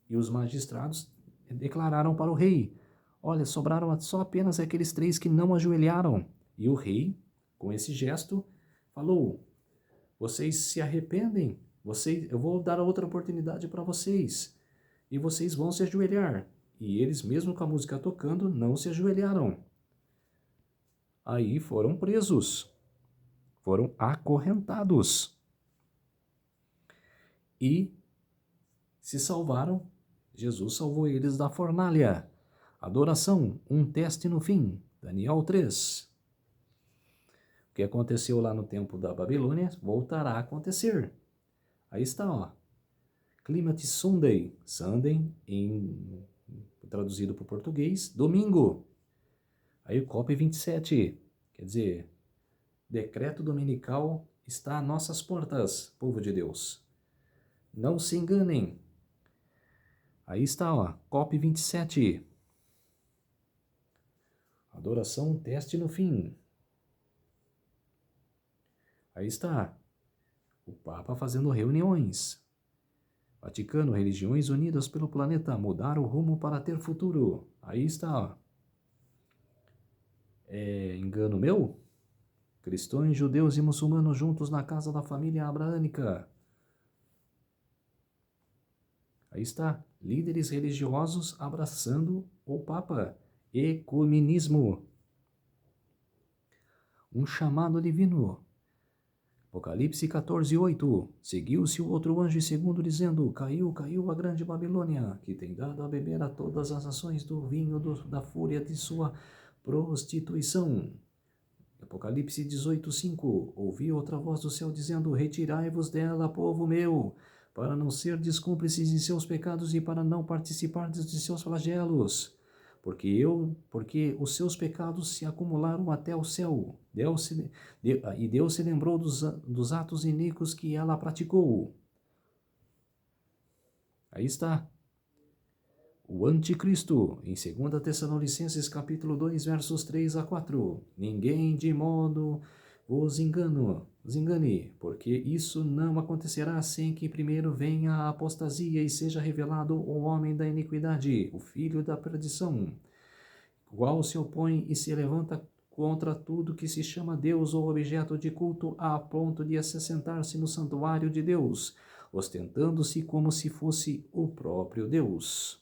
Speaker 1: E os magistrados declararam para o rei: olha, sobraram só apenas aqueles 3 que não ajoelharam. E o rei, com esse gesto, falou: vocês se arrependem? Eu vou dar outra oportunidade para vocês. E vocês vão se ajoelhar. E eles, mesmo com a música tocando, não se ajoelharam. Aí foram presos. Foram acorrentados. E se salvaram. Jesus salvou eles da fornalha. Adoração, um teste no fim. Daniel 3. O que aconteceu lá no tempo da Babilônia voltará a acontecer. Aí está, ó. Climate Sunday. Sunday, traduzido para o português, domingo. Aí o COP 27. Quer dizer, decreto dominical está a nossas portas, povo de Deus. Não se enganem. Aí está, ó, COP 27. Adoração, teste no fim. Aí está. O Papa fazendo reuniões. Vaticano, religiões unidas pelo planeta, mudar o rumo para ter futuro. Aí está. Engano meu? Cristãos, judeus e muçulmanos juntos na casa da família abraânica. Aí está. Líderes religiosos abraçando o Papa. Ecumenismo. Um chamado divino. Apocalipse 14:8. Seguiu-se o outro anjo segundo dizendo: caiu a grande Babilônia, que tem dado a beber a todas as nações do vinho da fúria de sua prostituição. Apocalipse 18:5. Ouvi outra voz do céu dizendo: retirai-vos dela, povo meu, para não serdes cúmplices de seus pecados e para não participardes de seus flagelos. Porque os seus pecados se acumularam até o céu. Deus se lembrou dos atos iníquos que ela praticou. Aí está. O anticristo, em 2 Tessalonicenses capítulo 2, versos 3 a 4. Ninguém de modo vos engane, porque isso não acontecerá sem que primeiro venha a apostasia e seja revelado o homem da iniquidade, o filho da perdição, qual se opõe e se levanta contra tudo que se chama Deus ou objeto de culto, a ponto de assentar-se no santuário de Deus, ostentando-se como se fosse o próprio Deus.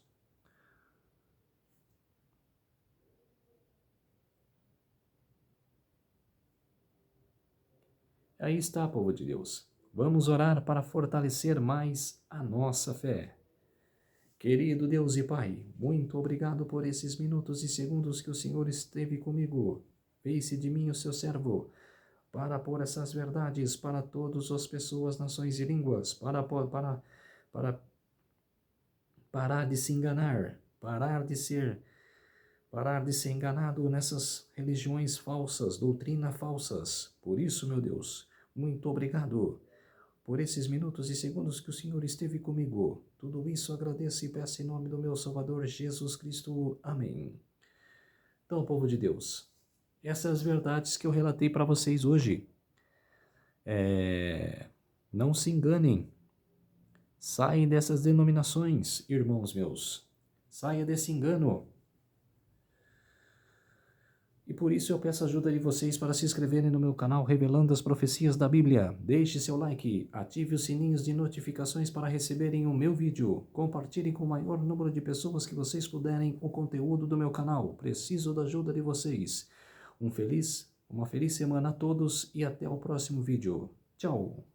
Speaker 1: Aí está, povo de Deus. Vamos orar para fortalecer mais a nossa fé. Querido Deus e Pai, muito obrigado por esses minutos e segundos que o Senhor esteve comigo. Fez-se de mim o seu servo, para pôr essas verdades para todas as pessoas, nações e línguas, para parar de se enganar, parar de ser enganado nessas religiões falsas, doutrinas falsas. Por isso, meu Deus, muito obrigado por esses minutos e segundos que o Senhor esteve comigo. Tudo isso agradeço e peço em nome do meu Salvador Jesus Cristo. Amém. Então, povo de Deus, essas verdades que eu relatei para vocês hoje, não se enganem. Saem dessas denominações, irmãos meus. Saia desse engano. E por isso eu peço a ajuda de vocês para se inscreverem no meu canal Revelando as Profecias da Bíblia. Deixe seu like, ative os sininhos de notificações para receberem o meu vídeo. Compartilhem com o maior número de pessoas que vocês puderem o conteúdo do meu canal. Preciso da ajuda de vocês. Uma feliz semana a todos e até o próximo vídeo. Tchau!